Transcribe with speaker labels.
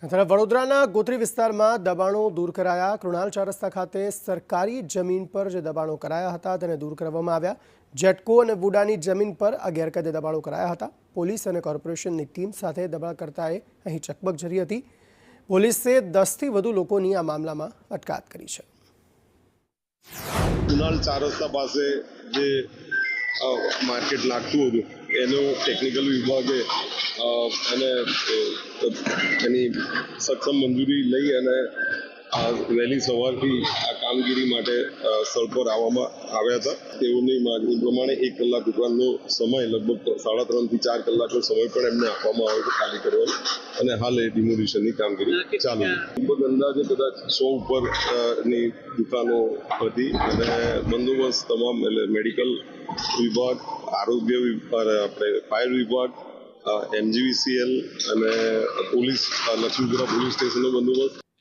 Speaker 1: તરફ વડોદરાના ગોત્રી વિસ્તારમાં દબાણો દૂર કરાયા। કૃણાલ 4 રસ્તા ખાતે સરકારી જમીન પર જે દબાણો કરાયા હતા તેને દૂર કરવામાં આવ્યા। જેટકો અને વુડાની જમીન પર આ ગેરકાયદે દબાણો કરાયા હતા। પોલીસ અને કોર્પોરેશનની ટીમ સાથે દબાણકર્તાએ અહીં ચકમક ઝરી હતી। પોલીસે 10થી વધુ લોકોની આ મામલામાં અટકાયત કરી છે।
Speaker 2: કૃણાલ 4 રસ્તા પાસે જે માર્કેટ લાગતું હતું એનો ટેકનિકલ વિભાગે અને એની સક્ષમ મંજૂરી લઈ અને વહેલી સવારથી આ કામગીરી માટે સ્થળ પર આવવામાં આવ્યા હતા। તેઓની માગણી પ્રમાણે 1 કલાક ઉપરાંતનો સમય લગભગ 3.5 થી 4 કલાકનો સમય પણ એમને આપવામાં આવ્યો હતો ખાલી કરવાનો, અને હાલ એ ડિમોલિશનની કામગીરી ચાલુ છે। લગભગ અંદાજે કદાચ 100 ઉપરની દુકાનો હતી અને બંદોબસ્ત તમામ એટલે મેડિકલ વિભાગ, આરોગ્ય વિભાગ, આપણે ફાયર વિભાગ, MGVCL અને પોલીસ, લક્ષ્મીપુરા પોલીસ સ્ટેશનનો બંદોબસ્ત